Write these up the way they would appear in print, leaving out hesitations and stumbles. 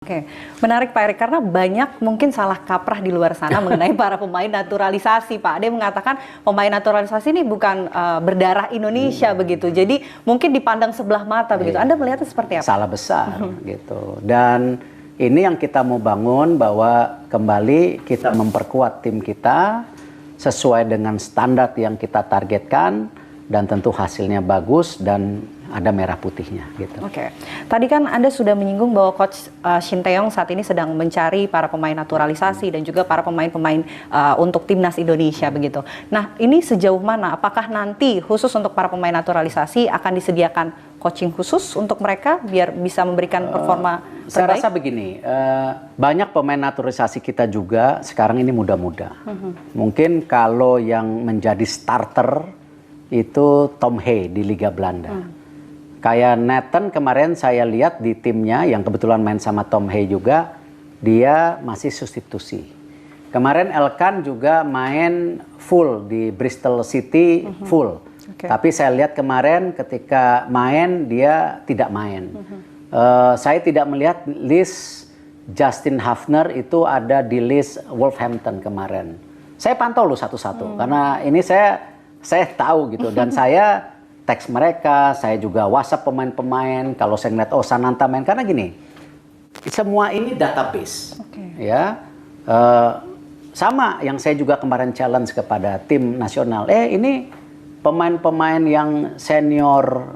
Oke, menarik Pak Erik, karena banyak mungkin salah kaprah di luar sana mengenai para pemain naturalisasi, Pak. Ada yang mengatakan pemain naturalisasi ini bukan berdarah Indonesia begitu, jadi mungkin dipandang sebelah mata begitu. Anda melihatnya seperti apa? Salah besar gitu. Dan ini yang kita mau bangun, bahwa kembali kita memperkuat tim kita sesuai dengan standar yang kita targetkan, dan tentu hasilnya bagus dan ada merah putihnya gitu. Oke. Tadi kan Anda sudah menyinggung bahwa Coach Shin Tae-yong saat ini sedang mencari para pemain naturalisasi dan juga para pemain-pemain untuk timnas Indonesia begitu. Nah, ini sejauh mana? Apakah nanti khusus untuk para pemain naturalisasi akan disediakan coaching khusus untuk mereka biar bisa memberikan performa terbaik? Saya rasa begini, banyak pemain naturalisasi kita juga sekarang ini muda-muda. Mungkin kalau yang menjadi starter itu Tom Hee di Liga Belanda. Kayak Nathan kemarin saya lihat di timnya yang kebetulan main sama Tom Hee juga, dia masih substitusi. Kemarin Elkan juga main full di Bristol City full. Tapi saya lihat kemarin ketika main dia tidak main. Saya tidak melihat list Justin Hafner itu ada di list Wolverhampton kemarin. Saya pantau loh satu-satu karena ini saya tahu gitu, dan saya teks mereka, saya juga WhatsApp pemain-pemain kalau saya ngeliat oh Sananta main, karena gini, semua ini database, ya. Sama yang saya juga kemarin challenge kepada tim nasional, ini pemain-pemain yang senior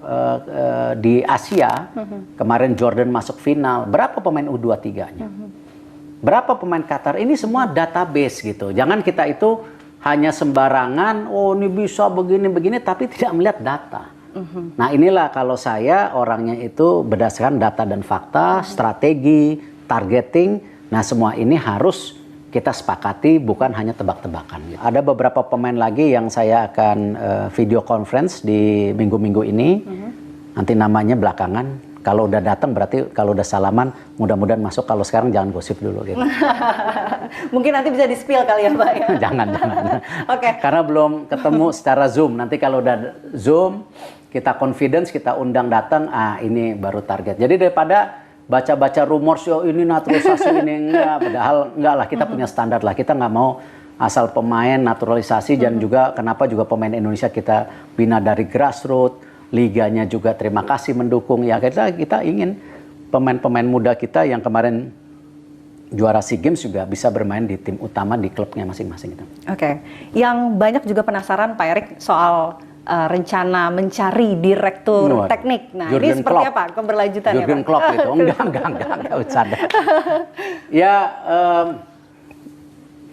di Asia, kemarin Jordan masuk final, berapa pemain U23-nya? Berapa pemain Qatar? Ini semua database gitu, jangan kita itu hanya sembarangan, oh ini bisa begini-begini, tapi tidak melihat data. Nah inilah kalau saya orangnya itu berdasarkan data dan fakta, strategi, targeting. Nah semua ini harus kita sepakati, bukan hanya tebak-tebakan. Ada beberapa pemain lagi yang saya akan video conference di minggu-minggu ini. Nanti namanya belakangan. Kalau udah datang berarti kalau udah salaman mudah-mudahan masuk, kalau sekarang jangan gosip dulu gitu. Mungkin nanti bisa di-spill kali ya Pak ya? Jangan. Karena belum ketemu secara Zoom. Nanti kalau udah Zoom, kita confidence, kita undang datang, ini baru target. Jadi daripada baca-baca rumor, ini naturalisasi ini enggak, padahal enggak lah, kita punya standar lah. Kita nggak mau asal pemain naturalisasi, dan juga kenapa juga pemain Indonesia kita bina dari grassroots. Liganya juga terima kasih mendukung, ya kita ingin pemain-pemain muda kita yang kemarin juara SEA Games juga bisa bermain di tim utama di klubnya masing-masing gitu. Oke. Yang banyak juga penasaran Pak Erik soal rencana mencari direktur teknik. Nah, Jurgen ini seperti Klopp. Apa keberlanjutannya Jurgen Pak? Klopp itu enggak bercanda. Ya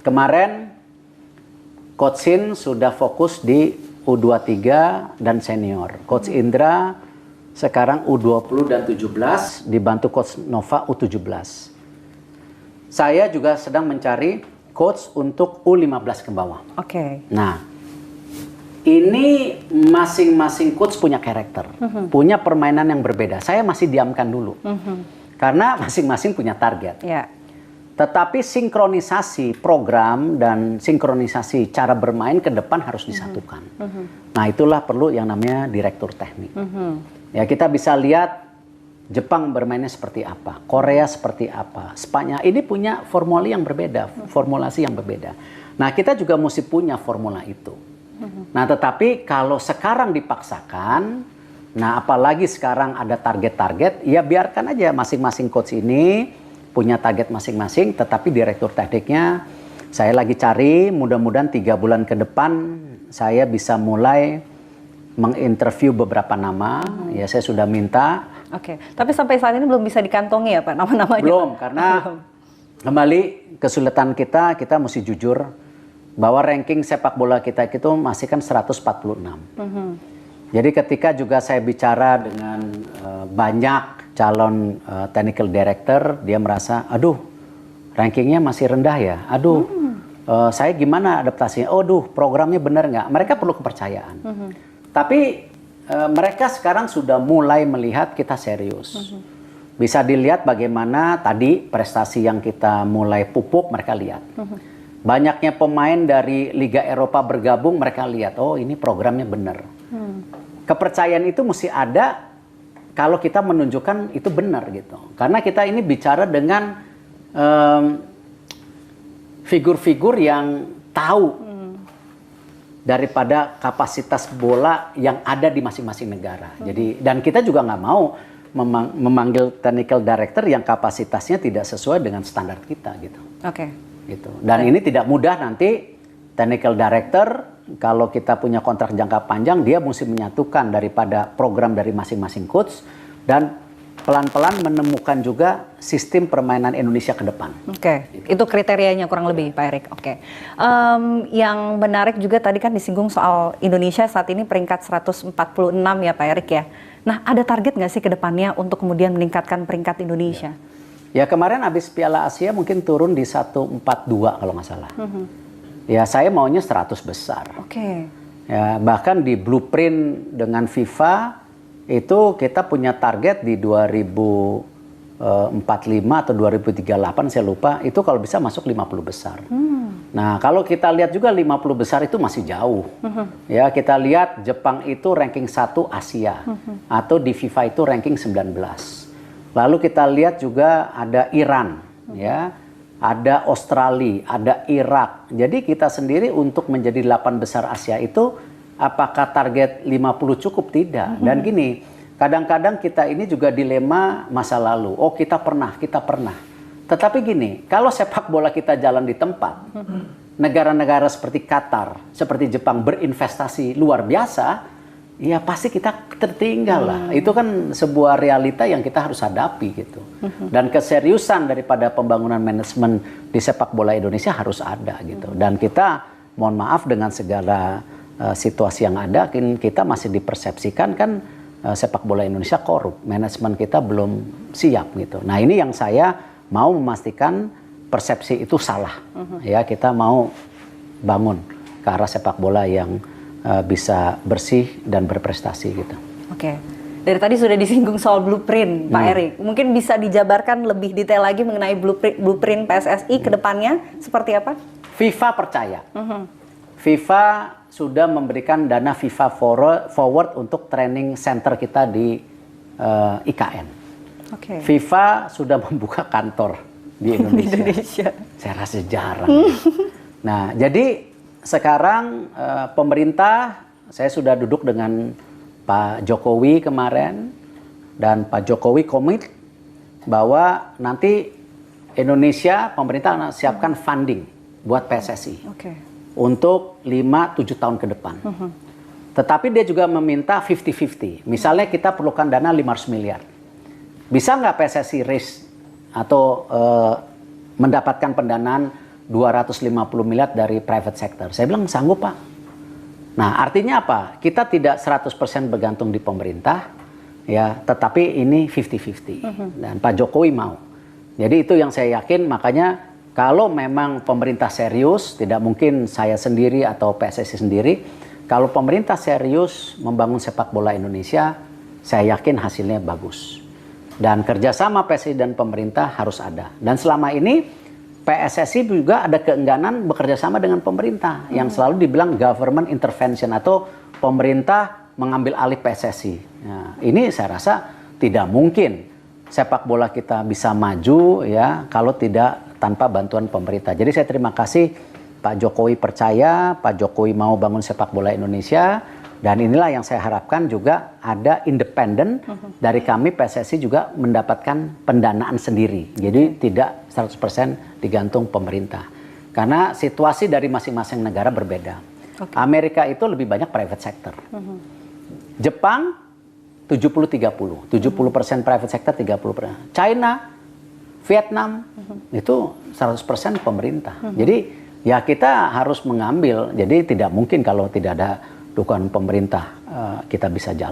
kemarin Coach Shin sudah fokus di U23 dan senior. Coach Indra sekarang U20 dan 17 dibantu Coach Nova U17. Saya juga sedang mencari coach untuk U15 ke bawah. Nah, ini masing-masing coach punya karakter, punya permainan yang berbeda. Saya masih diamkan dulu, karena masing-masing punya target. Tetapi sinkronisasi program dan sinkronisasi cara bermain ke depan harus disatukan. Nah itulah perlu yang namanya direktur teknik. Ya kita bisa lihat Jepang bermainnya seperti apa, Korea seperti apa, Spanyol ini punya formula yang berbeda, formulasi yang berbeda. Nah kita juga mesti punya formula itu. Nah tetapi kalau sekarang dipaksakan, nah apalagi sekarang ada target-target, ya biarkan aja masing-masing coach ini punya target masing-masing, tetapi direktur tekniknya saya lagi cari, mudah-mudahan 3 bulan ke depan saya bisa mulai menginterview beberapa nama. Ya saya sudah minta. Tapi sampai saat ini belum bisa dikantongi ya Pak nama-namanya? Belum, karena kembali kesulitan kita mesti jujur bahwa ranking sepak bola kita itu masih kan 146. Jadi ketika juga saya bicara dengan banyak calon technical director, dia merasa, aduh rankingnya masih rendah ya, aduh saya gimana adaptasinya, programnya benar nggak? Mereka perlu kepercayaan. Tapi mereka sekarang sudah mulai melihat kita serius. Bisa dilihat bagaimana tadi prestasi yang kita mulai pupuk, mereka lihat. Banyaknya pemain dari Liga Eropa bergabung, mereka lihat, oh ini programnya benar. Kepercayaan itu mesti ada kalau kita menunjukkan itu benar gitu. Karena kita ini bicara dengan figur-figur yang tahu daripada kapasitas bola yang ada di masing-masing negara. Jadi dan kita juga nggak mau memanggil technical director yang kapasitasnya tidak sesuai dengan standar kita gitu. Oke. Gitu. Dan ini tidak mudah nanti technical director kalau kita punya kontrak jangka panjang dia mesti menyatukan daripada program dari masing-masing coach dan pelan-pelan menemukan juga sistem permainan Indonesia ke depan. Oke, itu kriterianya kurang lebih Pak Erik. Oke, yang menarik juga tadi kan disinggung soal Indonesia saat ini peringkat 146 ya Pak Erik ya. Nah, ada target nggak sih ke depannya untuk kemudian meningkatkan peringkat Indonesia? Ya kemarin habis Piala Asia mungkin turun di 142 kalau nggak salah. Ya saya maunya 100 besar. Oke. Ya bahkan di blueprint dengan FIFA itu kita punya target di 2045 atau 2038 saya lupa itu kalau bisa masuk 50 besar. Nah kalau kita lihat juga 50 besar itu masih jauh. Ya kita lihat Jepang itu ranking 1 Asia atau di FIFA itu ranking 19. Lalu kita lihat juga ada Iran, ya, ada Australia, ada Irak. Jadi kita sendiri untuk menjadi 8 besar Asia itu apakah target 50 cukup? Tidak. Dan gini, kadang-kadang kita ini juga dilema masa lalu. Oh kita pernah. Tetapi gini, kalau sepak bola kita jalan di tempat, negara-negara seperti Qatar, seperti Jepang berinvestasi luar biasa, ya pasti kita tertinggal lah. Itu kan sebuah realita yang kita harus hadapi gitu. Dan keseriusan daripada pembangunan manajemen di sepak bola Indonesia harus ada gitu. Dan kita mohon maaf dengan segala situasi yang ada, kita masih dipersepsikan kan sepak bola Indonesia korup, manajemen kita belum siap gitu. Nah ini yang saya mau memastikan persepsi itu salah, ya kita mau bangun ke arah sepak bola yang bisa bersih dan berprestasi gitu. Oke. Dari tadi sudah disinggung soal blueprint Pak Erik. Mungkin bisa dijabarkan lebih detail lagi mengenai blueprint PSSI ke depannya seperti apa? FIFA percaya. FIFA sudah memberikan dana FIFA Forward untuk training center kita di IKN. Oke. FIFA sudah membuka kantor di Indonesia. Saya rasa jarang. Nah, jadi sekarang pemerintah, saya sudah duduk dengan Pak Jokowi kemarin dan Pak Jokowi komit bahwa nanti Indonesia pemerintah akan siapkan funding buat PSSI untuk 5-7 tahun ke depan. Tetapi dia juga meminta 50-50. Misalnya kita perlukan dana 500 miliar. Bisa nggak PSSI raise atau mendapatkan pendanaan 250 miliar dari private sector? Saya bilang sanggup Pak. Nah artinya apa? Kita tidak 100% bergantung di pemerintah, ya, tetapi ini 50-50. Dan Pak Jokowi mau. Jadi itu yang saya yakin, makanya kalau memang pemerintah serius, tidak mungkin saya sendiri atau PSSI sendiri, kalau pemerintah serius membangun sepak bola Indonesia, saya yakin hasilnya bagus. Dan kerjasama PSSI dan pemerintah harus ada. Dan selama ini PSSI juga ada keengganan bekerja sama dengan pemerintah yang selalu dibilang government intervention atau pemerintah mengambil alih PSSI. Nah, ini saya rasa tidak mungkin sepak bola kita bisa maju ya kalau tidak tanpa bantuan pemerintah. Jadi saya terima kasih Pak Jokowi percaya, Pak Jokowi mau bangun sepak bola Indonesia. Dan inilah yang saya harapkan juga ada independen dari kami PSSI juga mendapatkan pendanaan sendiri. Jadi tidak 100% digantung pemerintah. Karena situasi dari masing-masing negara berbeda. Amerika itu lebih banyak private sector. Jepang 70-30. 70% private sector, 30%. China, Vietnam itu 100% pemerintah. Jadi ya kita harus mengambil. Jadi tidak mungkin kalau tidak ada dukungan pemerintah kita bisa jalan.